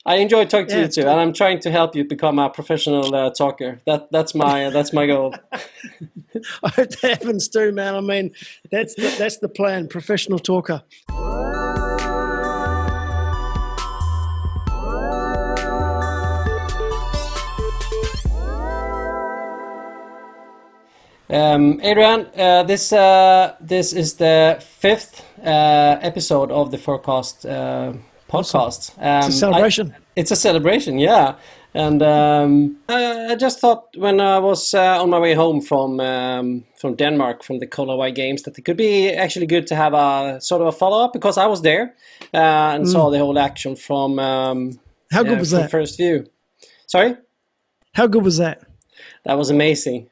I enjoy talking to you too, and I'm trying to help you become a professional talker. That's my goal. I hope that happens too, man. I mean, that's the plan, professional talker. Adrian, this is the 5th episode of the Forecast podcast. It's a celebration. It's a celebration, yeah. And I just thought when I was on my way home from Denmark, from the Kite Games, that it could be actually good to have a sort of a follow-up, because I was there and saw the whole action from how good was that? First view. Sorry? How good was that? That was amazing.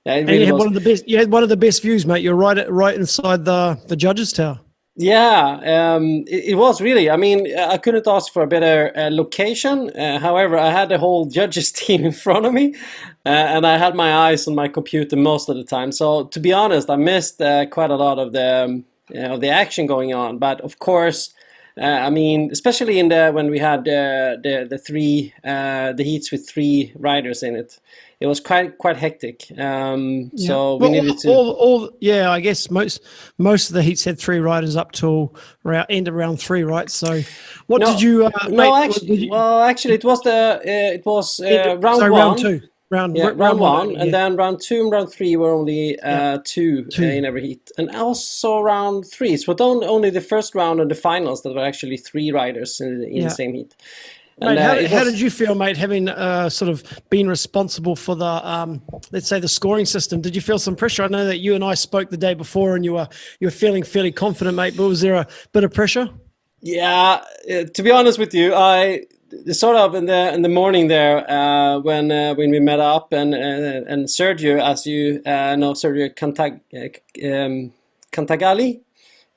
Yeah, and you had one of the best. You had one of the best views, mate. You're right inside the judges' tower. Yeah, it was really. I mean, I couldn't ask for a better location. However, I had the whole judges team in front of me, and I had my eyes on my computer most of the time. So, to be honest, I missed quite a lot of the action going on. But of course, I mean, especially when we had the heats with 3 riders in it. It was quite hectic. So we needed to. I guess most of the heats had 3 riders up till end of round 3, right? So, did you? Actually, it was round 1. Round 1, and then round 2 and round 3 were only 2 in every heat, and also round 3. So only the first round and the finals that were actually 3 riders in the same heat. Mate, how did you feel, mate, having sort of been responsible for the, let's say, the scoring system? Did you feel some pressure? I know that you and I spoke the day before, and you were feeling fairly confident, mate. But was there a bit of pressure? Yeah, to be honest with you, I sort of in the morning there when we met up, and Sergio, as you know, Sergio Cantagalli.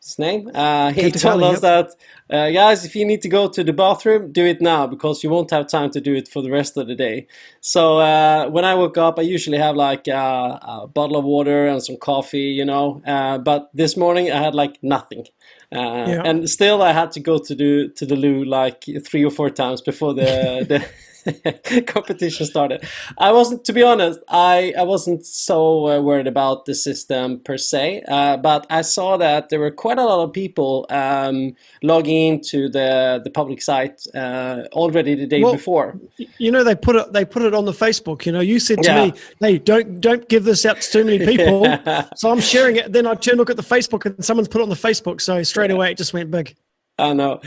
His name. He told us that, guys, if you need to go to the bathroom, do it now, because you won't have time to do it for the rest of the day. So when I woke up, I usually have like a bottle of water and some coffee, you know. But this morning I had like nothing. And still I had to go to the loo like 3 or 4 times before the competition started. I wasn't, to be honest, I wasn't so worried about the system per se, but I saw that there were quite a lot of people logging into the public site already the day before. You know, they put it on the Facebook. You know, you said to me, "Hey, don't give this out to too many people." So I'm sharing it. Then I look at the Facebook, and someone's put it on the Facebook. So straight away, it just went big. I know.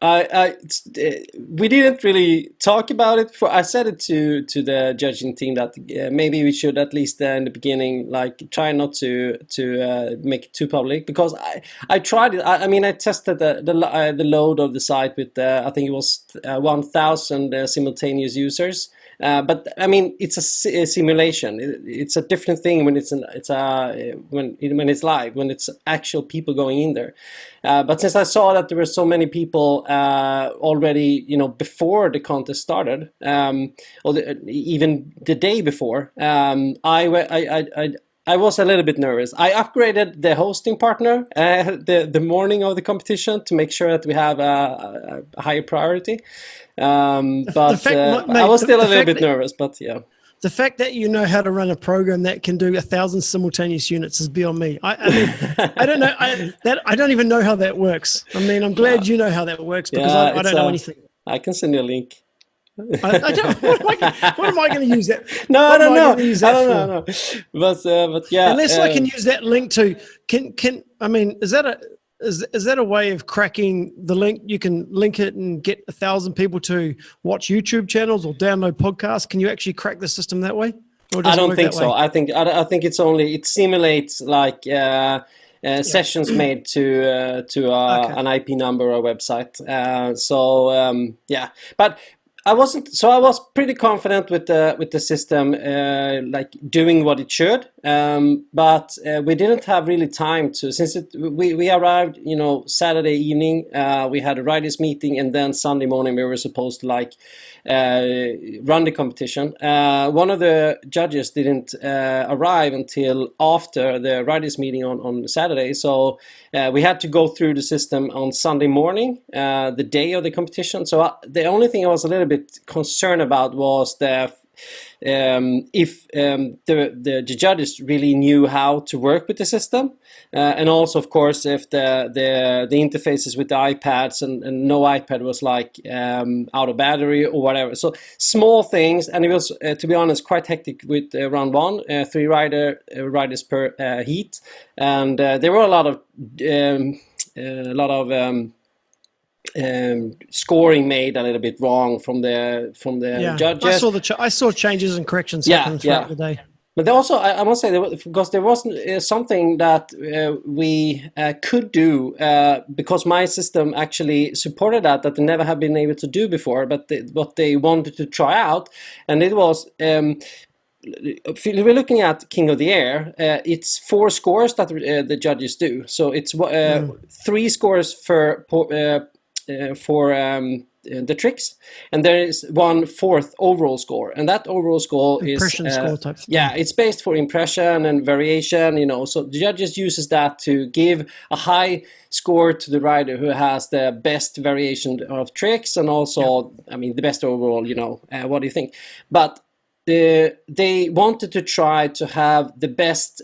We didn't really talk about it. I said it to the judging team that maybe we should at least in the beginning like try not to make it too public, because I tried it. I mean, I tested the load of the site with I think it was 1,000 simultaneous users. But I mean, it's a simulation. It's a different thing when when it's live, when it's actual people going in there. But since I saw that there were so many people already, you know, before the contest started, or even the day before, I was a little bit nervous. I upgraded the hosting partner the morning of the competition to make sure that we have a higher priority. But I was still a little bit nervous, but yeah. The fact that you know how to run a program that can do 1,000 simultaneous units is beyond me. I mean, I don't know. I don't even know how that works. I mean, I'm glad you know how that works, because I don't know anything. I can send you a link. What am I going to use that? No, I don't know. But yeah. Unless I can use that link to I mean, is that a way of cracking the link? You can link it and get 1,000 people to watch YouTube channels or download podcasts. Can you actually crack the system that way? I don't think so. I think it simulates like sessions made to an IP number or website. Yeah, but I wasn't. So I was pretty confident with the system, like doing what it should. But we didn't have really time to, since we arrived, Saturday evening. We had a riders meeting, and then Sunday morning we were supposed to run the competition. One of the judges didn't arrive until after the riders meeting on Saturday, so we had to go through the system on Sunday morning, the day of the competition. So the only thing I was a little bit concerned about was if the judges really knew how to work with the system, and also, of course, if the interfaces with the iPads and no iPad was out of battery or whatever. So small things, and it was, to be honest, quite hectic with round one, 3 riders per heat, and there were a lot of scoring made a little bit wrong from the judges. I saw changes and corrections happen throughout the day. But also, I must say, because there wasn't something that we could do, because my system actually supported that they never have been able to do before, but what they wanted to try out, and it was, if we're looking at King of the Air, it's 4 scores that the judges do. So it's 3 scores for the tricks, and there is 1/4 overall score, and that overall score impression is score type. it's based for impression and variation, so the judges uses that to give a high score to the rider who has the best variation of tricks, and also the best overall. What do you think? But they wanted to try to have the best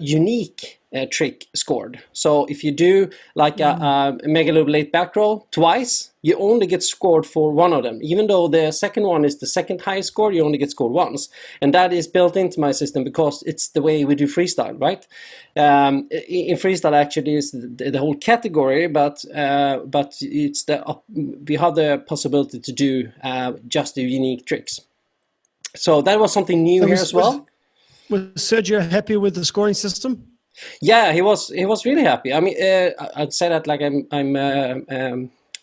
unique trick scored. So if you do a mega loop late back roll twice, you only get scored for one of them. Even though the second one is the second highest score, you only get scored once. And that is built into my system because it's the way we do freestyle, right? In freestyle actually is the whole category, but it's we have the possibility to do just the unique tricks. So that was something new here as well. Was Sergio happy with the scoring system? Yeah, he was really happy. I'd say that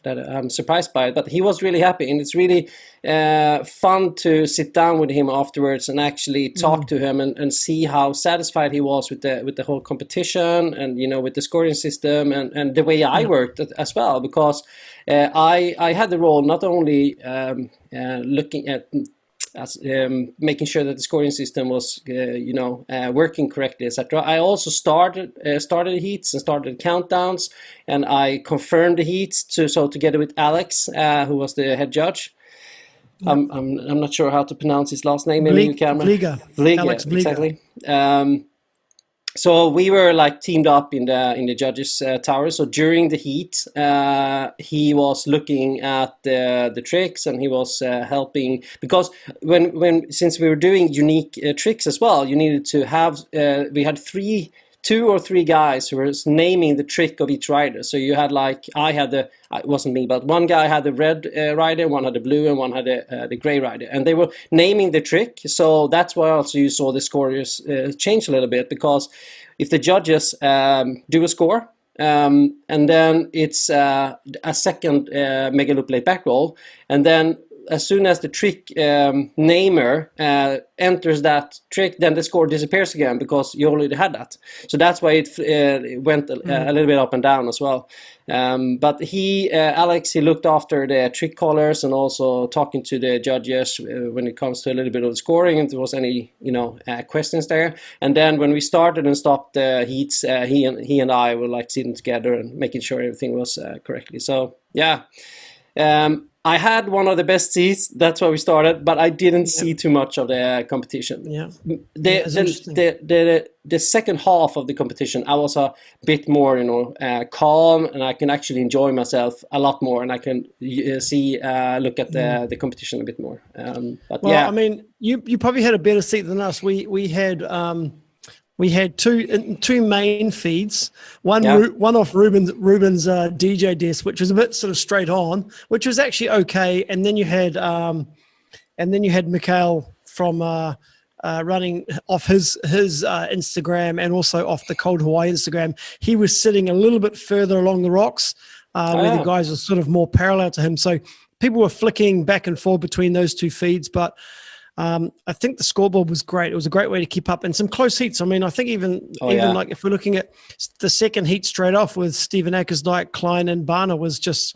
I'm surprised by it, but he was really happy, and it's really fun to sit down with him afterwards and actually talk to him and see how satisfied he was with the whole competition, and with the scoring system and the way I worked as well, because I had the role not only looking at making sure that the scoring system was working correctly, etc. I also started heats and started countdowns, and I confirmed the heats together with Alex, who was the head judge. I'm not sure how to pronounce his last name. Vliga. Alex Vliga. Exactly. So we were teamed up in the judges' tower. So during the heat, he was looking at the tricks, and he was helping, because since we were doing unique tricks as well, you needed to have we had 2 or 3 guys who were naming the trick of each rider. So you had it wasn't me, but one guy had the red rider, one had the blue, and one had the gray rider. And they were naming the trick. So that's why also you saw the scores change a little bit, because if the judges do a score, and then it's a second mega loop late back roll, and then as soon as the trick namer enters that trick, then the score disappears again, because you already had that. So that's why it went a little bit up and down as well. But Alex, he looked after the trick callers and also talking to the judges when it comes to a little bit of the scoring, if there was any questions there. And then when we started and stopped the heats, he and I were sitting together and making sure everything was correctly. So yeah. I had one of the best seats. That's why we started, but I didn't see too much of the competition. Yeah, the second half of the competition, I was a bit more, calm, and I can actually enjoy myself a lot more, and I can look at the competition a bit more. You probably had a better seat than us. We had two main feeds, one off Ruben's DJ desk, which was a bit sort of straight on, which was actually okay, and then you had Michael from running off his Instagram, and also off the Cold Hawaii Instagram. He was sitting a little bit further along the rocks, where the guys are sort of more parallel to him. So people were flicking back and forth between those two feeds, but I think the scoreboard was great. It was a great way to keep up, and some close heats. I mean, I think even like if we're looking at the second heat straight off with Steven Akersdijk, Klein, and Barner was just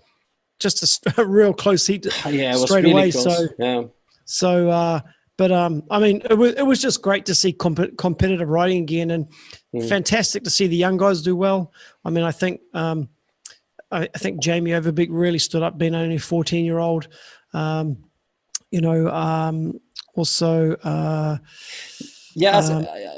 a real close heat straight away. Close. But I mean, it was just great to see competitive riding again, and fantastic to see the young guys do well. I mean, I think Jamie Overbeek really stood up, being only a 14-year-old.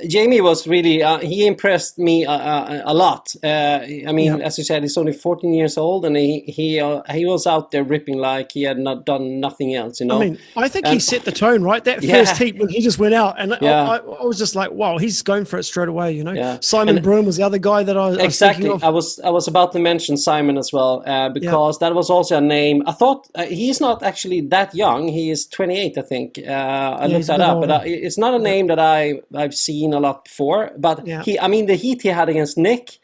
Jamie was really, he impressed me a lot. I mean, as you said, he's only 14 years old, and he was out there ripping like he had not done nothing else, you know. I mean, I think he set the tone, right? That first heat when he just went out, and I was just like, wow, he's going for it straight away, you know. Yeah. Simon Broom was the other guy that I was thinking of. I was about to mention Simon as well, because that was also a name. I thought he's not actually that young. He is 28, I think. I looked that up, but it's not a name that I've seen a lot before, but the heat he had against Nick,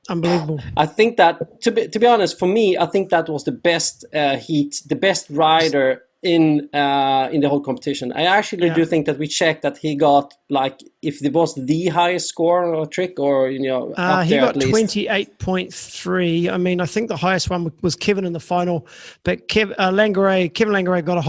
unbelievable. I think that to be honest, for me, I think that was the best heat, the best rider in the whole competition. I actually do think that we checked that he got, like, if it was the highest score or trick, or he got 28.3. I mean, I think the highest one was Kevin in the final, but Kevin Langeray got a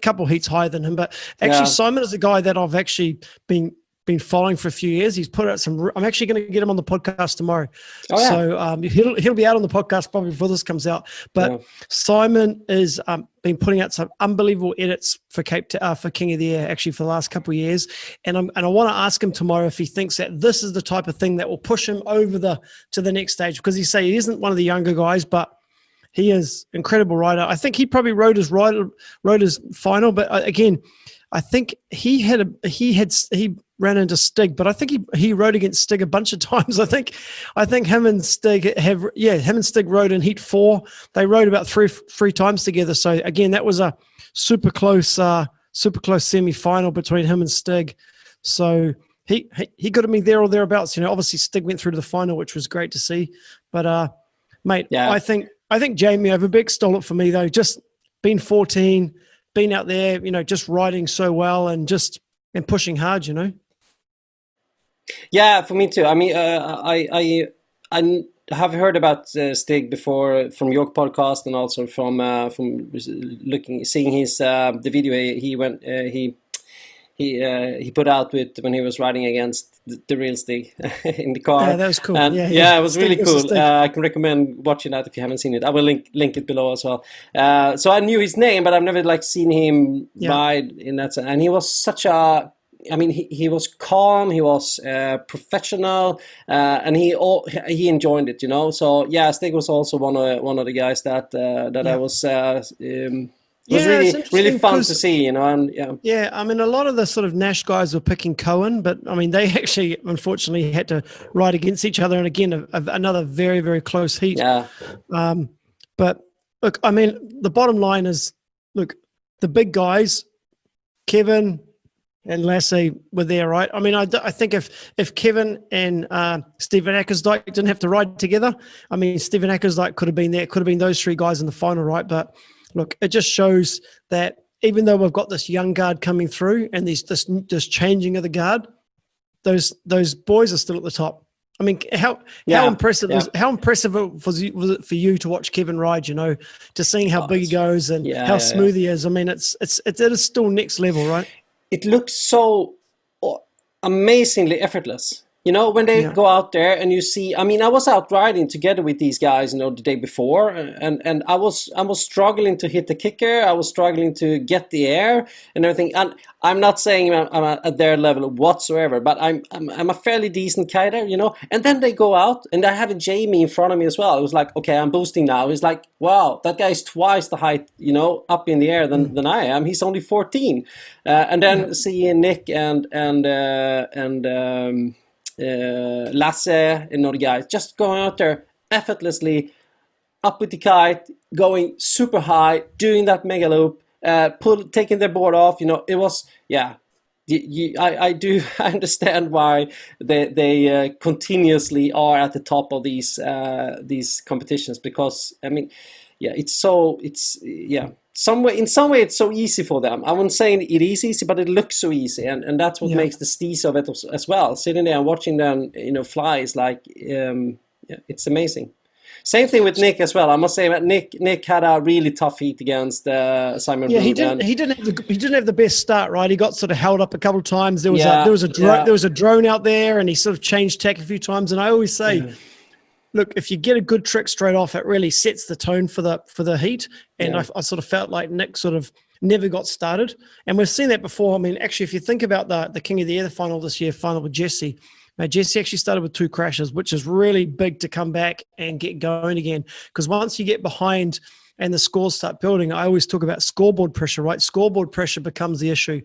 couple heats higher than him. But actually, Simon is a guy that I've actually been following for a few years. He's put out some. I'm actually going to get him on the podcast tomorrow. So he'll be out on the podcast probably before this comes out. But Simon is been putting out some unbelievable edits for for King of the Air actually for the last couple of years. And I want to ask him tomorrow if he thinks that this is the type of thing that will push him over to the next stage, because he isn't one of the younger guys, but he is incredible rider. I think he probably rode his final, but again, I think he ran into Stig, but I think he rode against Stig a bunch of times. I think him and Stig rode in Heat 4. They rode about three times together. So again, that was a super close semi-final between him and Stig. So he could have been there or thereabouts. You know, obviously Stig went through to the final, which was great to see. But mate, I think Jamie Overbeek stole it for me though. Just being 14, being out there, you know, just riding so well and pushing hard, you know. Yeah, for me too. I mean, I have heard about Stig before from your podcast, and also from seeing his the video he put out with when he was riding against the real Stig in the car. Yeah, that was cool. And it was really cool. I can recommend watching that if you haven't seen it. I will link it below as well. So I knew his name, but I've never seen him ride in that. And he was such a. I mean, he was calm. He was professional, and he enjoyed it. You know. So yeah, Stig was also one of the guys that I was. It was really fun to see, you know, and I mean, a lot of the sort of Nash guys were picking Cohen, but I mean, they actually unfortunately had to ride against each other, and again, another very, very close heat. Yeah. But look, I mean, the bottom line is, look, the big guys, Kevin and Lassie were there, right? I mean, I think if Kevin and Steven Akersdijk didn't have to ride together, I mean, Steven Akersdijk could have been there. It could have been those three guys in the final, right? But look, it just shows that even though we've got this young guard coming through and this changing of the guard, those boys are still at the top. I mean, how impressive was it for you to watch Kevin ride? You know, to seeing how big he goes and how smooth he is. I mean, it is still next level, right? It looks so amazingly effortless. You know, when they go out there and you see, I mean, I was out riding together with these guys, you know, the day before, and I was struggling to hit the kicker. I was struggling to get the air and everything. And I'm not saying I'm at their level whatsoever, but I'm a fairly decent kiter, you know. And then they go out, and I have a Jamie in front of me as well. It was like, okay, I'm boosting now. He's like, wow, that guy's twice the height, you know, up in the air than I am. He's only 14. And then seeing Nick and Lasse and another guy just going out there effortlessly up with the kite, going super high, doing that mega loop, taking their board off. You know, it was I do understand why they continuously are at the top of these competitions, because I mean, yeah, in some way it's so easy for them. I wouldn't say it is easy, but it looks so easy, and that's what makes the steez of it as well. Sitting there and watching them, fly is like, it's amazing. Same thing with Nick as well. I must say that Nick had a really tough heat against Simon. Yeah, he didn't have the best start, right? He got sort of held up a couple of times. There was a drone out there, and he sort of changed tack a few times. And I always say, look, if you get a good trick straight off, it really sets the tone for the heat. And I sort of felt like Nick sort of never got started. And we've seen that before. I mean, actually, if you think about the King of the Air, the final this year, final with Jesse. Jesse actually started with 2 crashes, which is really big to come back and get going again. Because once you get behind and the scores start building, I always talk about scoreboard pressure, right? Scoreboard pressure becomes the issue.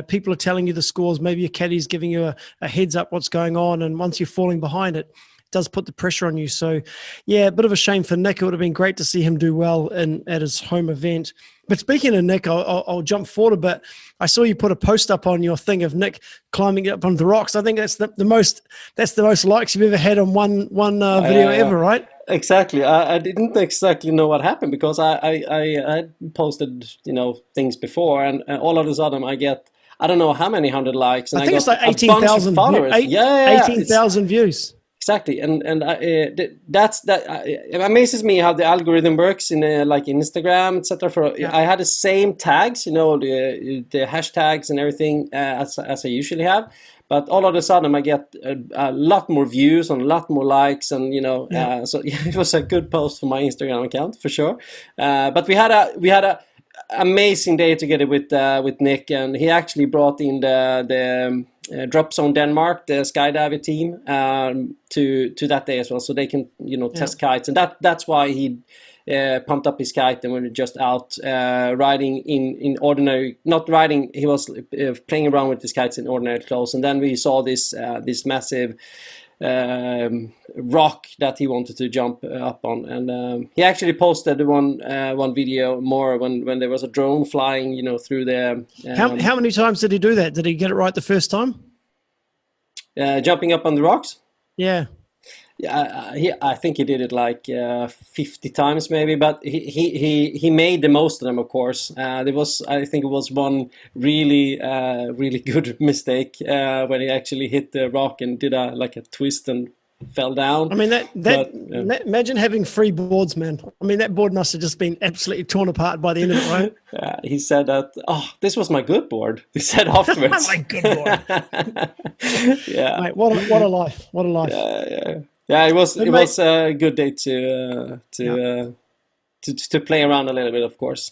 People are telling you the scores. Maybe your caddy's giving you a heads up what's going on. And once you're falling behind it, does put the pressure on you. So, yeah, a bit of a shame for Nick. It would have been great to see him do well at his home event. But speaking of Nick, I'll jump forward a bit. I saw you put a post up on your thing of Nick climbing up on the rocks. I think that's the most likes you've ever had on one video ever, right? Exactly. I didn't exactly know what happened, because I posted things before, and all of a sudden I get, I don't know how many hundred likes, and I think it's like 18,000 followers. 18,000 views. Exactly, and it amazes me how the algorithm works in like Instagram, etc. I had the same tags, the hashtags and everything as I usually have, but all of a sudden I get a lot more views and a lot more likes, and so it was a good post for my Instagram account for sure. But we had a amazing day together with Nick, and he actually brought in the Drop Zone Denmark, the skydiving team, to that day as well, so they can test kites, and that's why he pumped up his kite, and we were just out riding in ordinary, not riding, he was playing around with his kites in ordinary clothes, and then we saw this massive rock that he wanted to jump up on, and he actually posted one video more when there was a drone flying through the how many times did he do that? Did he get it right the first time? Jumping up on the rocks? Yeah, I think he did it like 50 times maybe, but he made the most of them, of course. I think it was one really good mistake when he actually hit the rock and did a twist and fell down. I mean imagine having 3 boards, man. I mean, that board must have just been absolutely torn apart by the end of it, right? He said that, this was my good board. He said afterwards. My good board. Yeah. Mate, what a life. What a life. Yeah, it was a good day to play around a little bit, of course.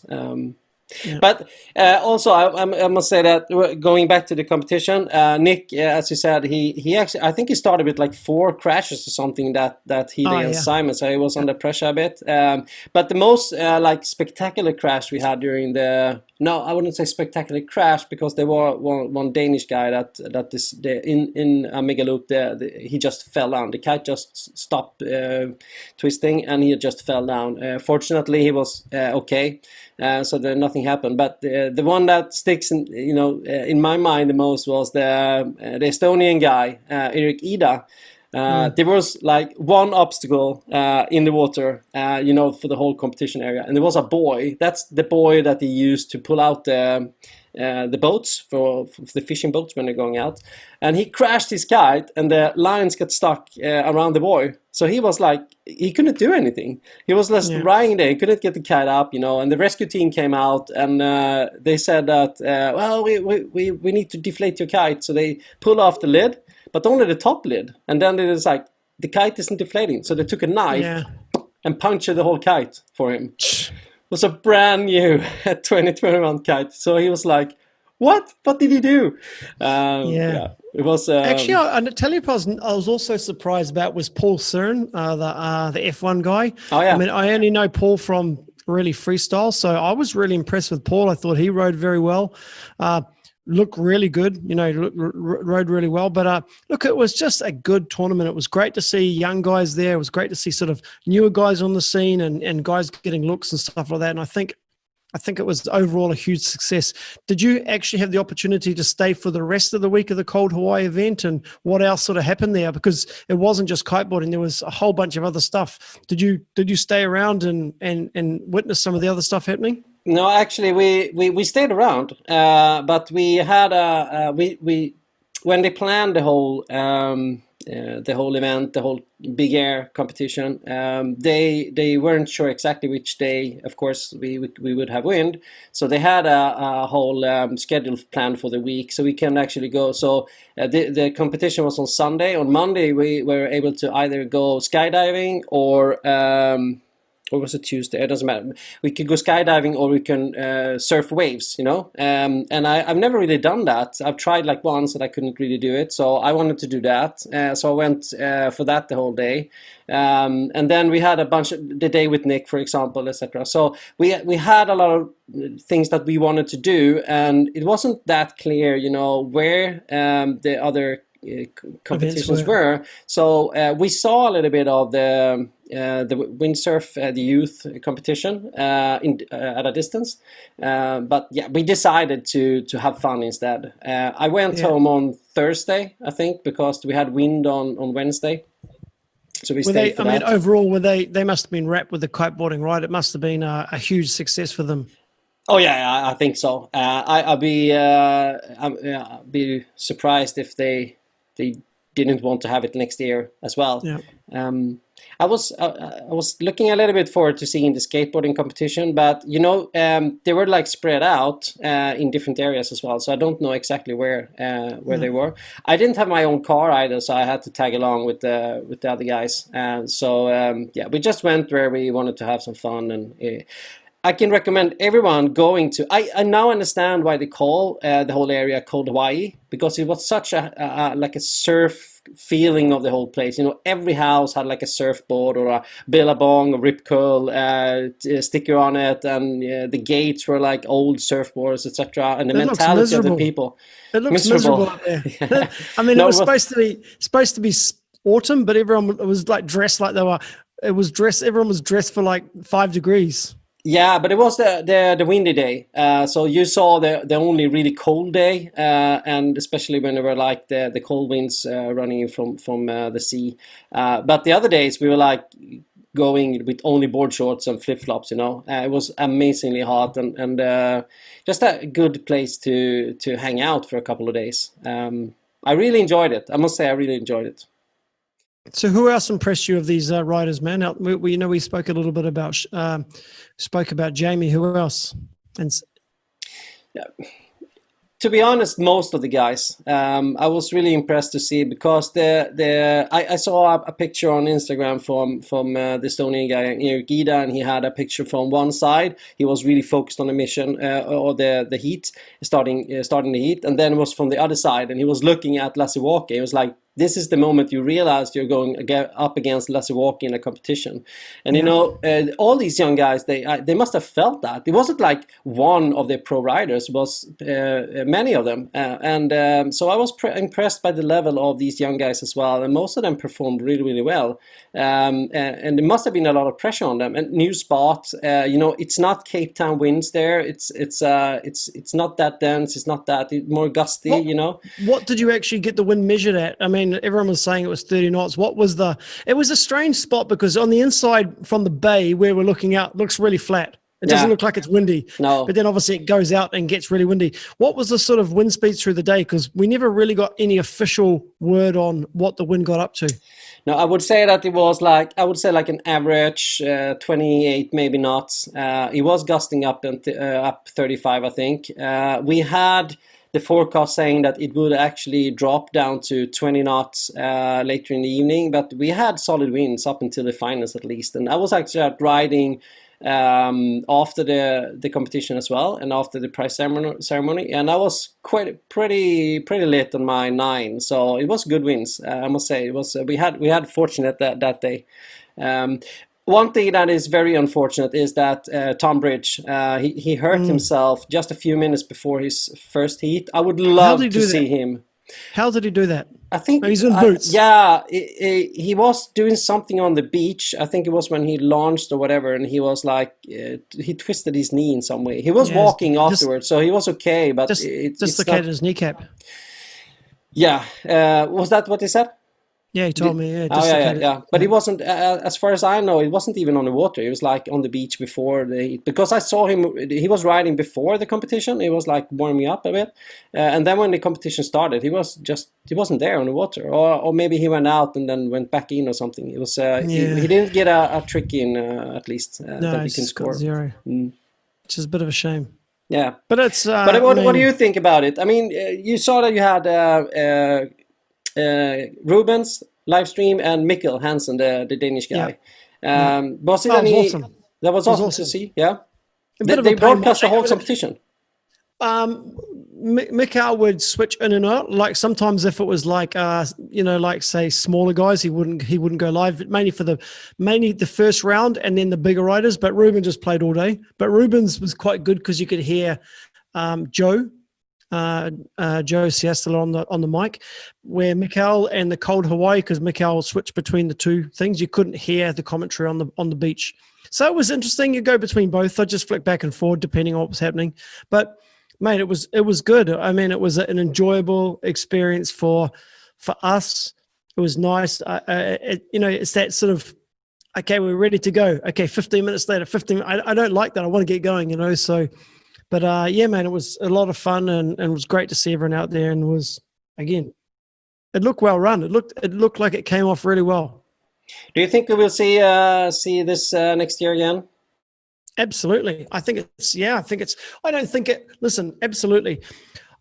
But also, I must say that going back to the competition, Nick, as you said, he actually, I think he started with like 4 crashes or something that he did against Simon, so he was under pressure a bit. But the most spectacular crash we had during the, no, I wouldn't say spectacular crash, because there was one Danish guy that is in a mega loop. He just fell down. The kite just stopped twisting, and he just fell down. Fortunately, he was okay. So there nothing happened, but the one that sticks in my mind the most was the Estonian guy, Erik Ida. There was like one obstacle in the water, for the whole competition area, and there was a buoy. That's the buoy that he used to pull out the boats for the fishing boats when they're going out. And he crashed his kite, and the lines got stuck around the buoy. So he was like, he couldn't do anything. He was just riding there. He couldn't get the kite up, and the rescue team came out, and they said that, well, we need to deflate your kite. So they pulled off the lid, but only the top lid. And then it was like, the kite isn't deflating. So they took a knife and punctured the whole kite for him. It was a brand new 2021 kite. So he was like, what did he do? It was actually, I tell you, I was also surprised about was Paul Cern, the F1 guy. Oh yeah. I mean, I only know Paul from really freestyle, so I was really impressed with Paul. I thought he rode very well. Looked really good, rode really well. But look, it was just a good tournament. It was great to see young guys there. It was great to see sort of newer guys on the scene and guys getting looks and stuff like that. And I think I think it was overall a huge success. Did you actually have the opportunity to stay for the rest of the week of the Cold Hawaii event, and what else sort of happened there? Because it wasn't just kiteboarding, there was a whole bunch of other stuff. Did you stay around and witness some of the other stuff happening? No, actually, we stayed around, but we had we when they planned the whole event, the whole Big Air competition, they weren't sure exactly which day, of course, we would have wind. So they had a whole schedule planned for the week, so we can actually go. So the competition was on Sunday. On Monday, we were able to either go skydiving or was it Tuesday? It doesn't matter. We could go skydiving or we can surf waves, you know. And I've never really done that. I've tried like once and I couldn't really do it. So I wanted to do that. So I went for that the whole day. And then we had a bunch of the day with Nick, for example, etc. So we had a lot of things that we wanted to do, and it wasn't that clear, you know, where the other competitions were. So we saw a little bit of the windsurf, the youth competition at a distance, but yeah, we decided to have fun instead. I went home on Thursday, I think, because we had wind on Wednesday. So we stayed for that. I mean, overall, they must have been wrapped with the kiteboarding, right? It must have been a huge success for them. Oh yeah, I think so. I'd be surprised if they didn't want to have it next year as well. Yeah. I was looking a little bit forward to seeing the skateboarding competition, but you know, they were like spread out in different areas as well. So I don't know exactly where they were. I didn't have my own car either, so I had to tag along with the other guys. Yeah, we just went where we wanted to have some fun, and I can recommend everyone going to. I now understand why they call the whole area Cold Hawaii, because it was such a like a surf feeling of the whole place. You know, every house had like a surfboard or a billabong, a rip curl sticker on it, and the gates were like old surfboards, etc. And the mentality of the people. It looks miserable up there. Yeah. I mean, it was supposed to be autumn, but everyone was like dressed like they were. Everyone was dressed for like 5 degrees. Yeah, but it was the windy day, so you saw the only really cold day, and especially when there were like the cold winds running from the sea. But the other days we were like going with only board shorts and flip flops. You know, it was amazingly hot and just a good place to hang out for a couple of days. I really enjoyed it. I must say, I really enjoyed it. So who else impressed you of these riders, man? We spoke a little bit about Jamie. Who else? And yeah, to be honest, most of the guys. I was really impressed to see, because I saw a picture on Instagram from the Estonian guy Erik, and he had a picture from one side. He was really focused on the mission or the heat, starting the heat, and then it was from the other side, and he was looking at Lasse Walker. He was like, this is the moment you realize you're going up against Lasse Walker in a competition. And you know, all these young guys, they must have felt that. It wasn't like one of the pro riders, it was many of them. So I was impressed by the level of these young guys as well. And most of them performed really, really well. And there must have been a lot of pressure on them. And new spot, you know, it's not Cape Town winds there. It's not that dense. It's not that more gusty, you know. What did you actually get the wind measured at? I mean, everyone was saying it was 30 knots. It was a strange spot, because on the inside from the bay where we're looking out, looks really flat. It doesn't look like it's windy. No. But then obviously it goes out and gets really windy. What was the sort of wind speeds through the day? Because we never really got any official word on what the wind got up to. No, I would say that it was like an average 28 maybe knots. It was gusting up 35, I think. We had the forecast saying that it would actually drop down to 20 knots later in the evening, but we had solid winds up until the finals at least. And I was actually out riding after the competition as well, and after the prize ceremony, and I was pretty lit on my 9, so it was good winds. I must say, it was we had fortunate that day. One thing that is very unfortunate is that Tom Bridge, he hurt himself just a few minutes before his first heat. I would love to see him. How did he do that? I think he's in boots. Yeah, he was doing something on the beach. I think it was when he launched or whatever, and he was like, he twisted his knee in some way. He was walking afterwards, so he was okay, but dislocated his kneecap. Yeah, was that what he said? Yeah, he told me. Yeah, yeah. But he wasn't, as far as I know, it wasn't even on the water. He was like on the beach before because I saw him. He was riding before the competition. He was like warming up a bit, and then when the competition started, he wasn't there on the water, or maybe he went out and then went back in or something. It was he didn't get a trick in at least that he can score. Got 0, which is a bit of a shame. Yeah, but it's. But what do you think about it? I mean, you saw that you had. Rubens live stream and Mikkel Hansen, the Danish guy. Was it awesome? That was awesome to see. Yeah, they broadcast the whole competition. Mikkel would switch in and out. Like sometimes, if it was like like say smaller guys, he wouldn't go live. Mainly the first round and then the bigger riders. But Ruben just played all day. But Rubens was quite good because you could hear Joe Siestala on the mic, where Mikkel and the cold Hawaii, because Mikkel switched between the two things, you couldn't hear the commentary on the beach. So it was interesting. You go between both. I just flick back and forth depending on what was happening. But mate, it was good. I mean, it was an enjoyable experience for us. It was nice. It's that sort of, okay, we're ready to go. Okay, 15 minutes later, I don't like that. I want to get going, so. But yeah, man, it was a lot of fun and it was great to see everyone out there. And it looked well run. It looked like it came off really well. Do you think we will see this next year again? Absolutely. Absolutely.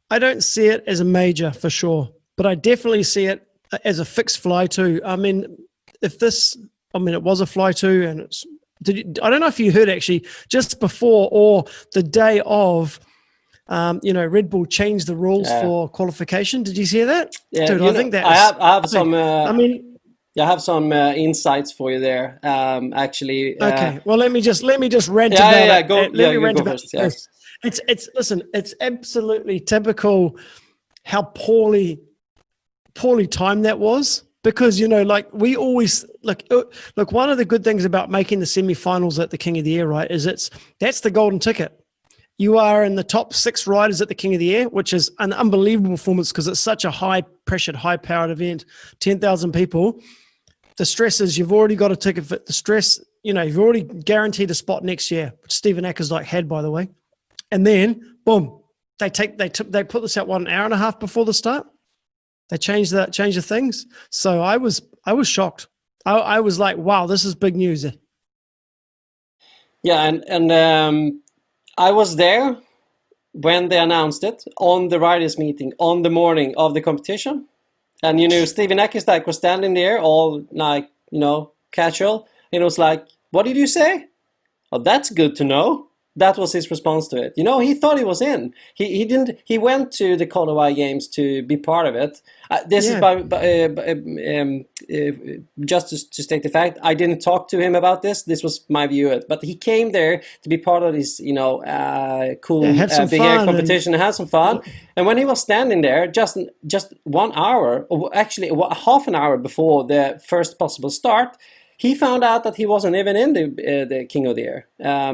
I don't see it as a major for sure, but I definitely see it as a fixed fly too. I mean, it was a fly too, and I don't know if you heard actually just before or the day of, Red Bull changed the rules for qualification. Did you hear that? Yeah, dude, I think that I have some. I have some insights for you there. Actually. Okay. Well, let me just rant about it. Let me rant about it. It's absolutely typical how poorly timed that was. Because, we always look, one of the good things about making the semifinals at the King of the Air, right, is that's the golden ticket. You are in the top 6 riders at the King of the Air, which is an unbelievable performance because it's such a high-pressured, high-powered event, 10,000 people. The stress is you've already got a ticket for the stress, you've already guaranteed a spot next year, which Stephen Acker's had, by the way. And then, boom, they put this out, an hour and a half before the start. They changed the things. So I was shocked. I was like, wow, this is big news. Yeah, and I was there when they announced it on the riders meeting on the morning of the competition. And Stephen Eckestein was standing there all casual, and it was like, what did you say? Oh, that's good to know. That was his response to it. He thought he was in. He didn't. He went to the Kite Games to be part of it. This is just to state the fact. I didn't talk to him about this. This was my view of it. But he came there to be part of this, cool Big Air competition and have some fun. And when he was standing there, just 1 hour, or actually half an hour before the first possible start, he found out that he wasn't even in the King of the Air.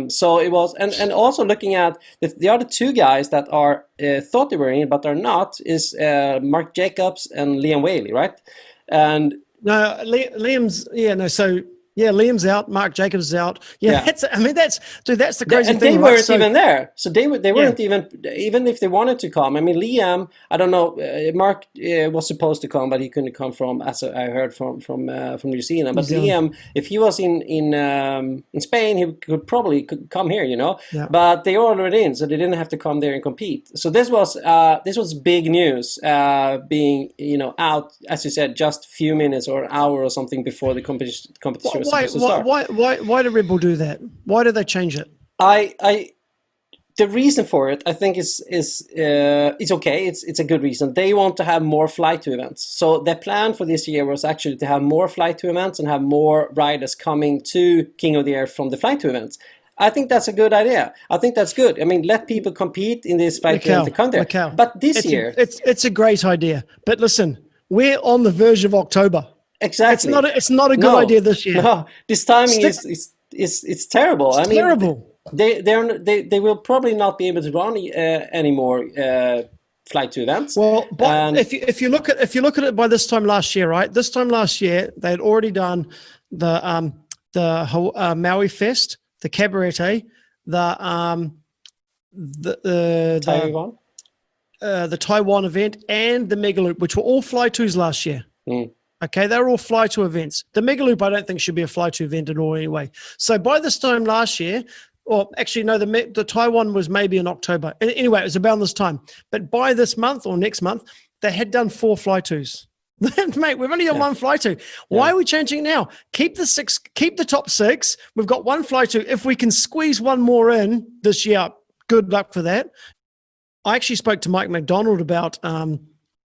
So it was, and also looking at the other 2 guys that are thought they were in but are not is Mark Jacobs and Liam Whaley, right? And no, Liam's Liam's out. Mark Jacobs is out. Yeah. That's the crazy thing. And they weren't even there. So they weren't even if they wanted to come. I mean, Liam, I don't know. Mark was supposed to come, but he couldn't come from, as I heard from New Zealand. But Liam, if he was in Spain, he could probably come here, Yeah. But they were already in, so they didn't have to come there and compete. So this was big news, being out, as you said, just a few minutes or an hour or something before the competition. Why did Red Bull do that? Why did they change it? The reason for it, I think, is it's okay. It's a good reason. They want to have more flight to events. So the plan for this year was actually to have more flight to events and have more riders coming to King of the Air from the flight to events. I think that's a good idea. I think that's good. I mean, let people compete in this flight to the country. But this year, it's a great idea. But listen, we're on the verge of October. Exactly. It's not a good idea this year. No, this timing is terrible. It's terrible. They will probably not be able to run any more Flight 2 events. Well, but if you look at it by this time last year, right? This time last year, they had already done the Maui Fest, the Cabaret, the Taiwan event, and the Mega Loop, which were all Fly 2s last year. Okay, they were all Fly 2 events. The Mega Loop, I don't think, should be a Fly 2 event at all anyway. So by this time last year, or actually no, the Taiwan was maybe in October. Anyway, it was about this time. But by this month or next month, they had done 4 Fly 2s. Mate, we've only done 1 Fly 2. Why are we changing now? Keep the top 6. We've got 1 Fly 2. If we can squeeze one more in this year, good luck for that. I actually spoke to Mike McDonald about,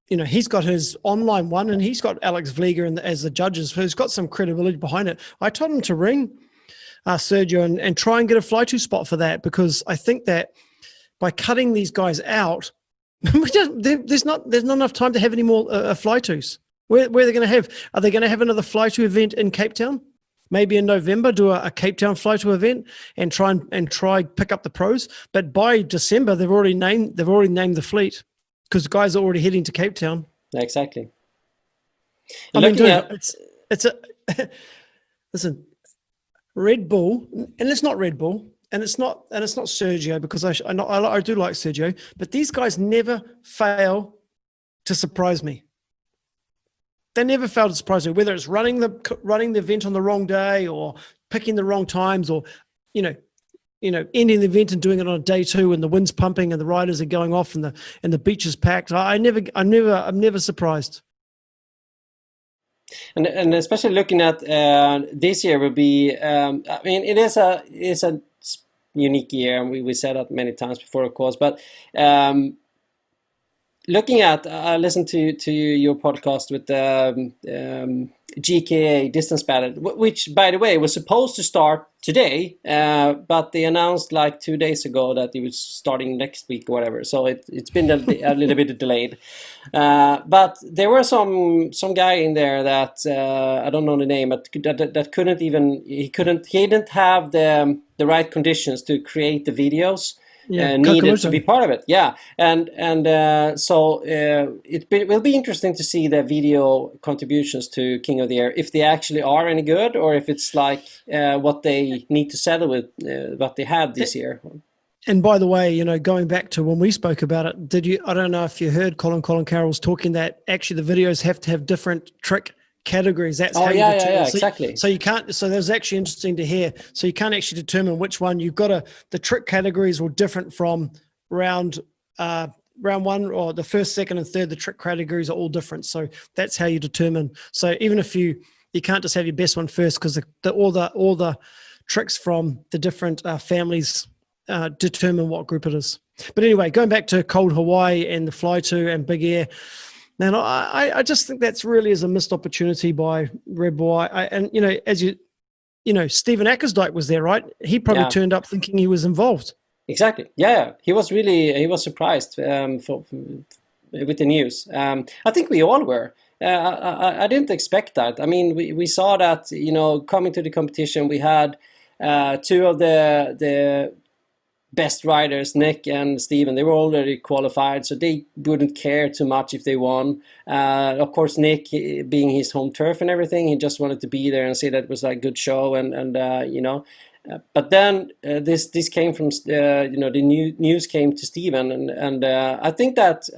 he's got his online one and he's got Alex Vlieger as the judges who's got some credibility behind it. I told him to ring Sergio and try and get a Fly 2 spot for that, because I think that by cutting these guys out, there's not enough time to have any more Fly 2s. Where are they going to have? Are they going to have another Fly 2 event in Cape Town? Maybe in November, do a Cape Town Fly 2 event and try pick up the pros. But by December, they've already named the fleet, because the guys are already heading to Cape Town. Exactly. Listen, Red Bull, and it's not Red Bull, and it's not Sergio, because I do like Sergio, but these guys never fail to surprise me. They never fail to surprise me, whether it's running the event on the wrong day, or picking the wrong times, or ending the event and doing it on day 2 and the wind's pumping and the riders are going off and the beach is packed. I'm never surprised. And especially looking at this year will be, it is a unique year, and we said that many times before, of course. But looking at, I listened to your podcast with GKA Distance Battle, which, by the way, was supposed to start today, but they announced like 2 days ago that it was starting next week or whatever. So it's been a little bit delayed. But there were some guy in there that I don't know the name, but that couldn't even he didn't have the right conditions to create the videos. Needed to be part of it, so it will be interesting to see the video contributions to King of the Air, if they actually are any good, or if it's like what they need to settle with what they had this year. And by the way, going back to when we spoke about it, I don't know if you heard Colin Carroll's talking that actually the videos have to have different trick categories. That's exactly. So you can't. So that's actually interesting to hear. So you can't actually determine which one you've got. The trick categories were different from round 1, or the first, second, and third. The trick categories are all different. So that's how you determine. So even if you can't just have your best one first, because all the tricks from the different families determine what group it is. But anyway, going back to Cold Hawaii and the Fly 2 and Big Air. Man, I just think that's really is a missed opportunity by Red Bull. Stephen Ackersdyke was there, right? He probably turned up thinking he was involved. Exactly. Yeah, he was surprised with the news. I think we all were. I didn't expect that. I mean, we saw that coming to the competition, we had 2 of the best riders, Nick and Steven. They were already qualified, so they wouldn't care too much if they won. Of course, Nick, being his home turf and everything, he just wanted to be there and see that it was a good show, but then this came from the news came to Steven, and I think that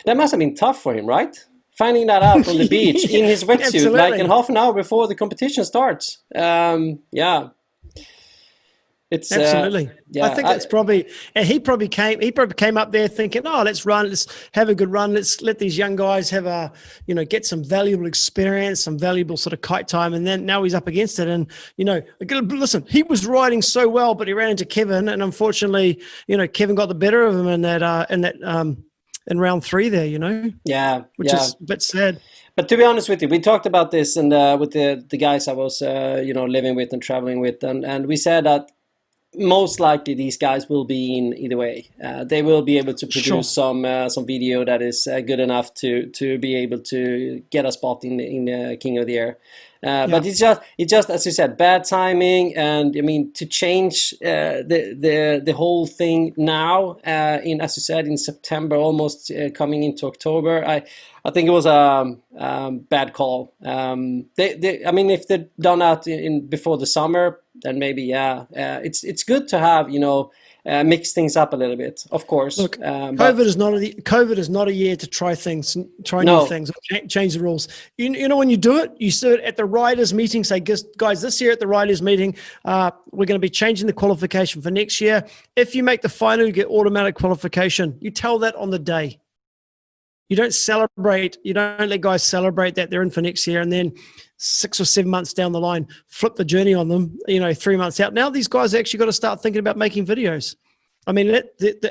must have been tough for him, right? Finding that out on the beach in his wetsuit, like in half an hour before the competition starts. It's absolutely. I think that's probably, and he probably came up there thinking, let's have a good run. Let's let these young guys have get some valuable experience, some valuable sort of kite time. And then now he's up against it. And, listen, he was riding so well, but he ran into Kevin. And unfortunately, Kevin got the better of him in that in round 3 there, you know? Yeah. Which is a bit sad. But to be honest with you, we talked about this and with the guys I was living with and traveling with, and we said that most likely these guys will be in either way. They will be able to produce some video that is good enough to be able to get a spot in the King of the Air. But it's just as you said, bad timing, and I mean to change the whole thing now in, as you said, in September, almost coming into October. I think it was a bad call. I mean, if they'd done that in before the summer, then maybe it's good to have mix things up a little bit, of course. Look, COVID is not a year to try new things, change the rules. You know, when you do it, you do it at the riders' meeting. Say, guys, this year at the riders' meeting, we're going to be changing the qualification for next year. If you make the final, you get automatic qualification. You tell that on the day. You don't celebrate. You don't let guys celebrate that they're in for next year, and then 6 or 7 months down the line, flip the journey on them. 3 months out. Now these guys actually got to start thinking about making videos. I mean,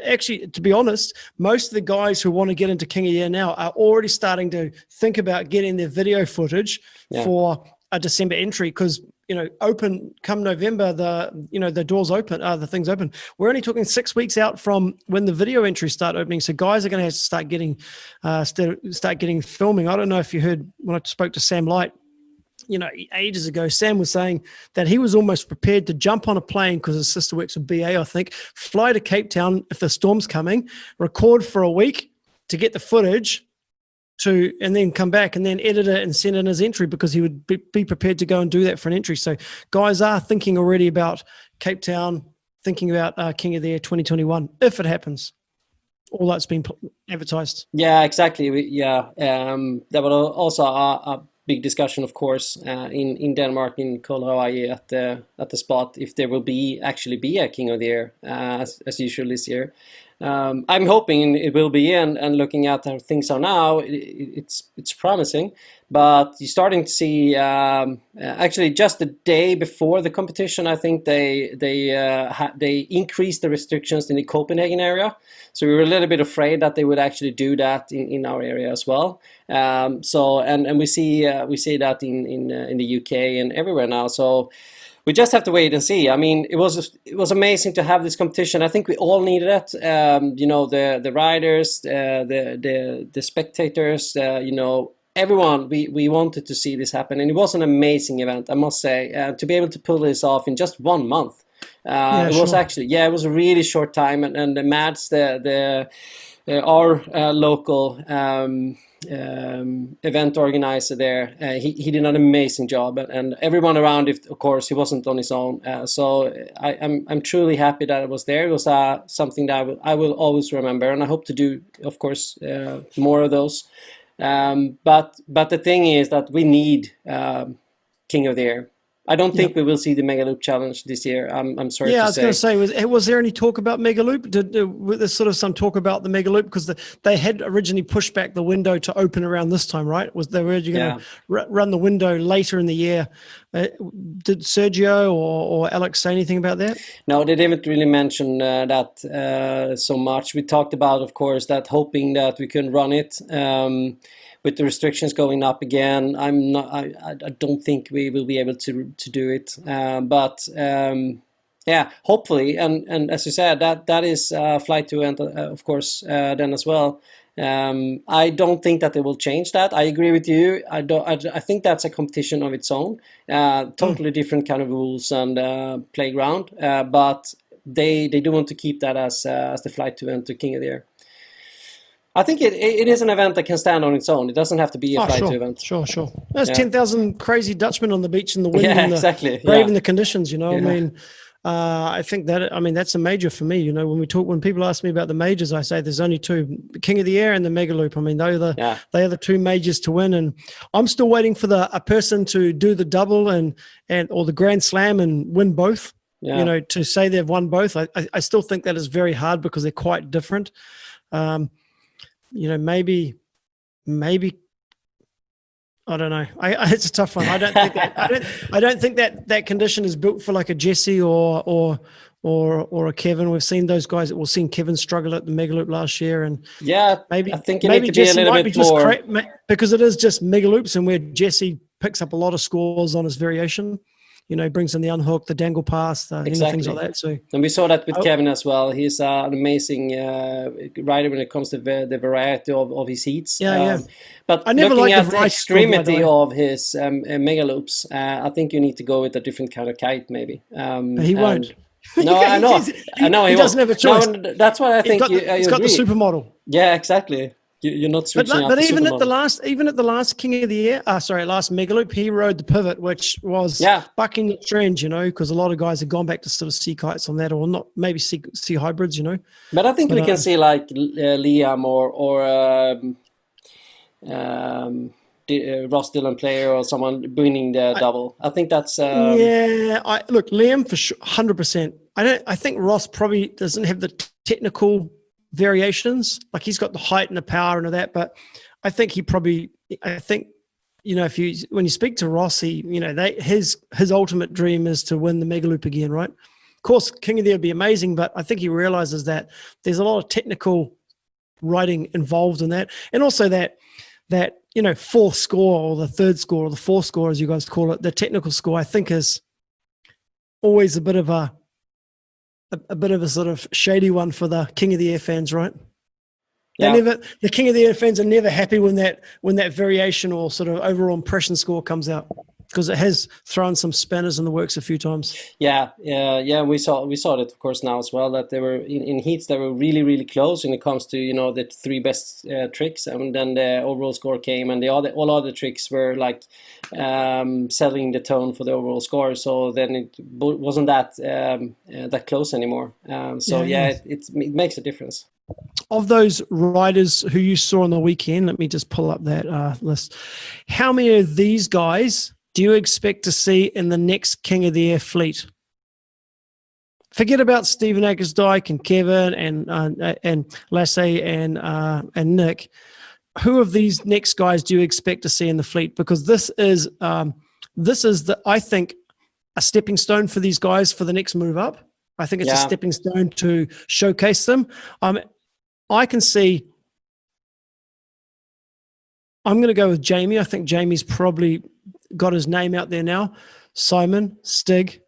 actually, to be honest, most of the guys who want to get into King of the Air now are already starting to think about getting their video footage for a December entry, because open come November, the doors open, the things open. We're only talking 6 weeks out from when the video entries start opening, so guys are going to have to start getting filming. I don't know if you heard when I spoke to Sam Light, ages ago. Sam was saying that he was almost prepared to jump on a plane, because his sister works with BA, I think, fly to Cape Town if the storm's coming, record for a week to get the footage, and then come back and then edit it and send in his entry, because he would be prepared to go and do that for an entry. So guys are thinking already about Cape Town, thinking about King of the Air 2021, if it happens. All that's been advertised. Yeah, exactly. That was also a big discussion, of course, in Denmark, in Hawaii, at the spot, if there will actually be a King of the Air as usual this year. I'm hoping it will be, and looking at how things are now, it's promising. But you're starting to see, actually, just the day before the competition, I think they increased the restrictions in the Copenhagen area. So we were a little bit afraid that they would actually do that in our area as well. And we see that in the UK and everywhere now. So we just have to wait and see. I mean, it was amazing to have this competition. I think we all needed it. The riders, the spectators, everyone. We wanted to see this happen, and it was an amazing event, I must say. To be able to pull this off in just 1 month, was actually it was a really short time. And the Mads, our local event organizer there, he did an amazing job, and everyone around it, of course, he wasn't on his own. So I'm truly happy that it was there. It was something that I will always remember, and I hope to do, of course, more of those. But the thing is that we need King of the Air. I don't think we will see the Mega Loop Challenge this year. I'm sorry to say. Yeah, I was going to say, was there any talk about Mega Loop? Was there sort of some talk about the Mega Loop? Because they had originally pushed back the window to open around this time, right? Was they originally going to run the window later in the year? Did Sergio or Alex say anything about that? No, they didn't really mention that so much. We talked about, of course, that hoping that we can run it. With the restrictions going up again, I don't think we will be able to do it. But hopefully, and as you said, that is flight to event, of course, then as well. I don't think that they will change that. I agree with you. I think that's a competition of its own, totally different kind of rules and playground. But they do want to keep that as the flight to event to King of the Air. I think it is an event that can stand on its own. It doesn't have to be a flight to event. Sure. There's 10,000 crazy Dutchmen on the beach in the wind and braving the conditions, I mean, I think that's a major for me. When people ask me about the majors, I say there's only two: the King of the Air and the Mega Loop. I mean, they are the two majors to win, and I'm still waiting for a person to do the double or the Grand Slam and win both. To say they've won both, I still think that is very hard, because they're quite different. Maybe I don't know. It's a tough one. I don't think that condition is built for like a Jesse or or a Kevin. We've seen those guys. We've seen Kevin struggle at the Mega Loop last year, and I think you need to be a little bit more because it is just Mega Loops, and where Jesse picks up a lot of scores on his variation. Brings in the unhook, the dangle pass, things like that. So, and we saw that with Kevin as well. He's an amazing rider when it comes to the variety of his heats. But I never looking at the extremity of his Mega Loops, I think you need to go with a different kind of kite, maybe. He won't. No, I know. He doesn't have a choice. No, that's what I think. He's got the supermodel. Yeah, exactly. You're not switching but even at the last King of the Air, last Mega Loop, he rode the pivot, which was bucking the trend, because a lot of guys have gone back to sort of sea kites on that, or not, maybe sea hybrids, But I think we can see like Liam or Ross Dillon player or someone winning the double. I think that's look, Liam for sure, 100%. I think Ross probably doesn't have the technical variations, like he's got the height and the power and all that, but I think when you speak to Ross, his ultimate dream is to win the Mega Loop again, right? Of course, King of the Air would be amazing, but I think he realizes that there's a lot of technical riding involved in that, and also that fourth score or the third score or the fourth score, as you guys call it, the technical score, I think is always a bit of a sort of shady one for the King of the Air fans, right? The King of the Air fans are never happy when that variation or sort of overall impression score comes out, because it has thrown some spanners in the works a few times. Yeah. We saw that, of course, now as well, that they were in heats that were really, really close when it comes to the three best tricks, and then the overall score came, and all other tricks were like setting the tone for the overall score. So then it wasn't that close anymore. It makes a difference. Of those riders who you saw on the weekend, let me just pull up that list. How many of these guys do you expect to see in the next King of the Air fleet? Forget about Stephen Ackersdyke and Kevin and Lasse and Nick. Who of these next guys do you expect to see in the fleet? Because this is I think a stepping stone for these guys for the next move up. I think it's a stepping stone to showcase them. I can see. I'm going to go with Jamie. I think Jamie's probably got his name out there now. Simon, Stig.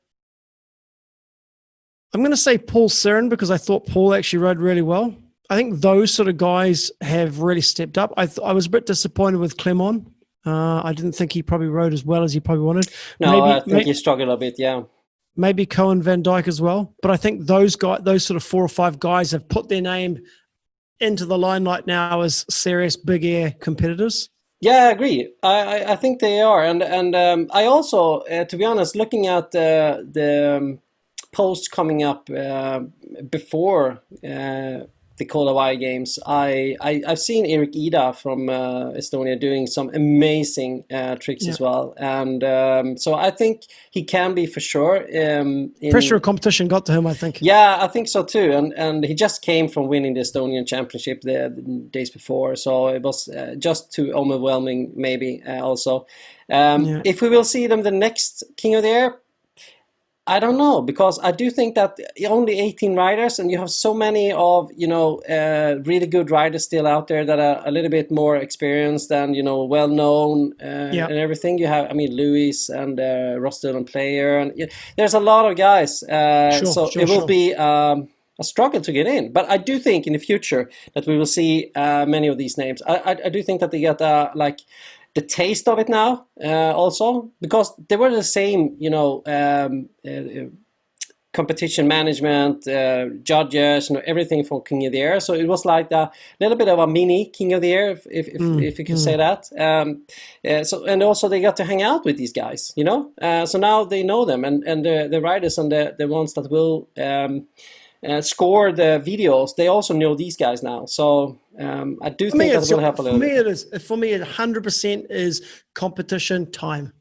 I'm going to say Paul Siren, because I thought Paul actually rode really well. I think those sort of guys have really stepped up. I was a bit disappointed with Clement. I didn't think he probably rode as well as he probably wanted. No, I think he struggled a bit, yeah. Maybe Cohen Van Dyke as well. But I think those sort of 4 or 5 guys have put their name into the limelight now as serious big air competitors. Yeah, I agree. I think they are, and I also, to be honest, looking at the posts coming up before the Kitesurf Games, I've seen Erik Ida from Estonia doing some amazing tricks as well, and so I think he can be for sure. Pressure of competition got to him, I think. Yeah, I think so too, and he just came from winning the Estonian Championship the days before, so it was just too overwhelming, maybe also. If we will see them the next King of the Air, I don't know, because I do think that only 18 riders, and you have so many of really good riders still out there that are a little bit more experienced and well known and everything. You have, Lewis and Ross Dillon player, and there's a lot of guys. It will be a struggle to get in. But I do think in the future that we will see many of these names. I do think that they get the taste of it now, also, because they were the same, competition management, judges, everything from King of the Air. So it was like a little bit of a mini King of the Air, if you could say that. And also they got to hang out with these guys, So now they know them, and the riders and the ones that will score the videos, they also know these guys now. So I do think that will help a little bit. For me, it 100% is competition time.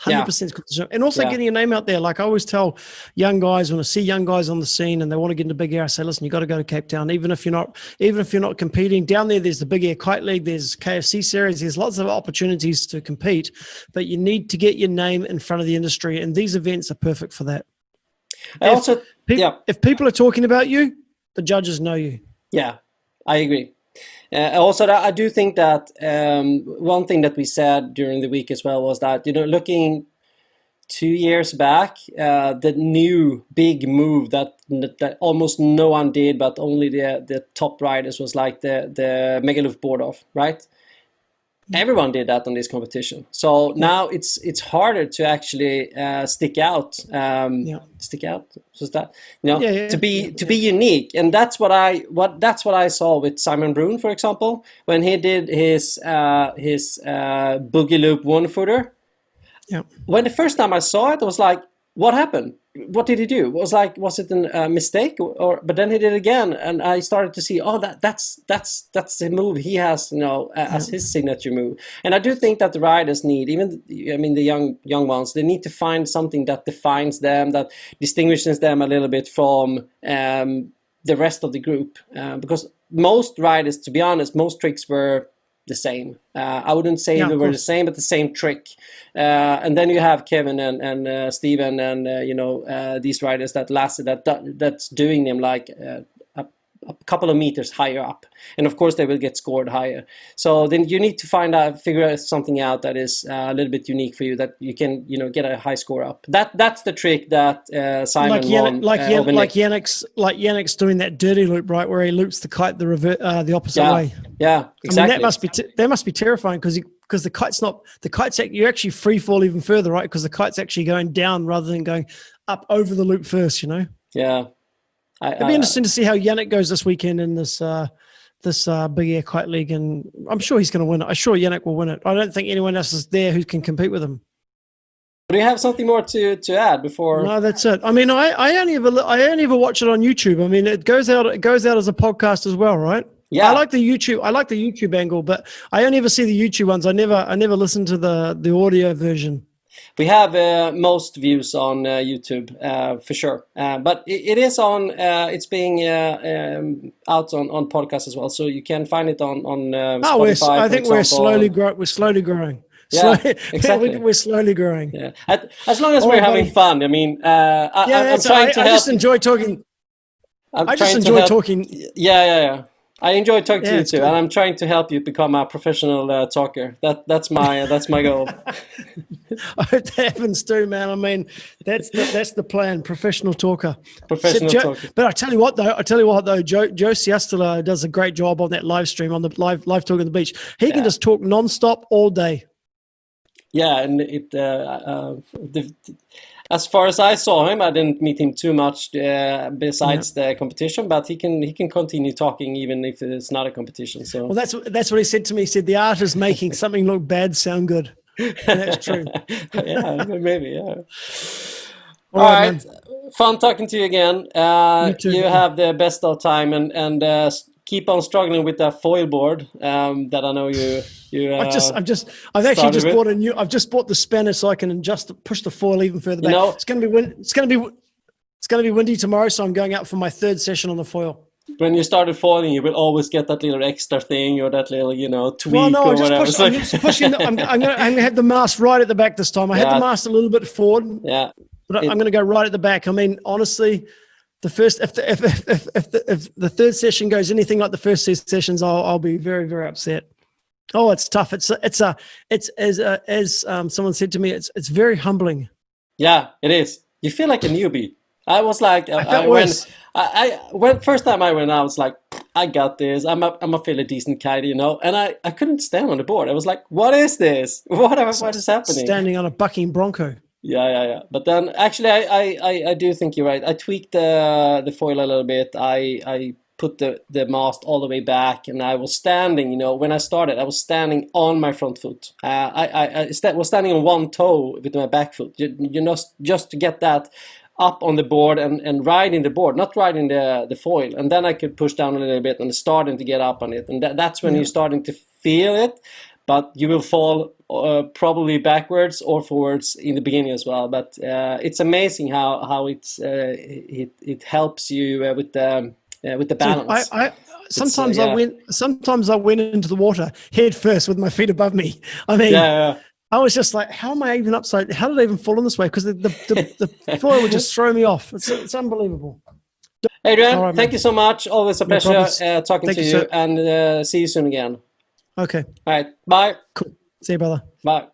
100% competition. And also getting your name out there. Like I always tell young guys, when I see young guys on the scene and they want to get into Big Air, I say, listen, you got to go to Cape Town. Even if you're not competing down there's the Big Air Kite League, there's KFC series, there's lots of opportunities to compete, but you need to get your name in front of the industry, and these events are perfect for that. If people are talking about you, the judges know you. Yeah, I agree. Also, I do think that one thing that we said during the week as well was that, looking 2 years back, the new big move that almost no one did, but only the top riders, was like the Megaloop board off, right? Everyone did that on this competition. So now it's harder to actually stick out. Stick out. What's that? To be unique, and that's what I saw with Simon Brun, for example, when he did his boogie loop 1-footer. Yeah. When the first time I saw it, I was like, what happened? What did he do? Was it a mistake? But then he did it again, and I started to see, that's the move he has, as his signature move. And I do think that the riders need, the young ones, they need to find something that defines them, that distinguishes them a little bit from the rest of the group. Because most riders, to be honest, most tricks were the same. I wouldn't say they were the same, but the same trick. And then you have Kevin and Steven and these riders that's doing them like a couple of meters higher up, and of course they will get scored higher. So then you need to figure something out that is a little bit unique for you, that you can get a high score up. That's the trick that Simon won. Like Yannick's doing that dirty loop, right, where he loops the kite the opposite way. Yeah, exactly. That must be terrifying because the kite's you actually free fall even further, right? Because the kite's actually going down rather than going up over the loop first. Yeah. It'd be interesting to see how Yannick goes this weekend in this Big Air Kite League, and I'm sure he's going to win it. I'm sure Yannick will win it. I don't think anyone else is there who can compete with him. Do you have something more to add before? No, that's it. I only ever watch it on YouTube. It goes out as a podcast as well, right? Yeah. I like the YouTube angle, but I only ever see the YouTube ones. I never listen to the audio version. We have most views on YouTube for sure, but it is on. It's being out on podcast as well, so you can find it on Spotify. I think we're slowly growing. Yeah, exactly. We're slowly growing. Yeah, as long as we're having fun. I'm trying to help. I just enjoy talking. Talking. Yeah. I enjoy talking to you too, and I'm trying to help you become a professional talker. That's my goal. I hope that happens too, man. That's the plan. Professional talker. Talker. But I tell you what though, Joe Siastula does a great job on that live stream, on the live talk on the beach. He can just talk nonstop all day. Yeah, and as far as I saw him, I didn't meet him too much besides the competition, but he can continue talking even if it's not a competition. So well, that's what he said to me. He said the art is making something look bad sound good. And that's true. Yeah, maybe. Yeah. All right. Fun talking to you again. You too, you have the best of time and keep on struggling with that foil board that I know you. I've just bought the spanner so I can push the foil even further back. It's going to be windy tomorrow, so I'm going out for my third session on the foil. When you started foiling, you will always get that little extra thing or that little, tweak or whatever. I'm just pushing. I'm going to have the mast right at the back this time. I had the mast a little bit forward. Yeah, but I'm going to go right at the back. Honestly, the first if the third session goes anything like the first two sessions, I'll be very, very upset. Oh, it's tough. It's as someone said to me, it's very humbling. Yeah, it is. You feel like a newbie. I was like, when first time I went, I was like, I got this. I'm a fairly decent kite, and I couldn't stand on the board. I was like, what is this? What is happening? Standing on a bucking bronco. Yeah. But then actually, I do think you're right. I tweaked the foil a little bit. I put the mast all the way back, and I was standing. When I started, I was standing on my front foot. I was standing on one toe with my back foot. Just to get that up on the board and riding the board, not riding the foil. And then I could push down a little bit and starting to get up on it. And that's when you're starting to feel it. But you will fall probably backwards or forwards in the beginning as well. But it's amazing how it helps you with the balance. Sometimes I went into the water head first with my feet above me. Yeah. I was just like, how am I even upside? How did I even fall in this way? Because the foil would just throw me off. It's unbelievable. Adrian, right, thank you so much. Always a pleasure talking to you, and see you soon again. Okay. All right. Bye. Cool. See you, brother. Bye.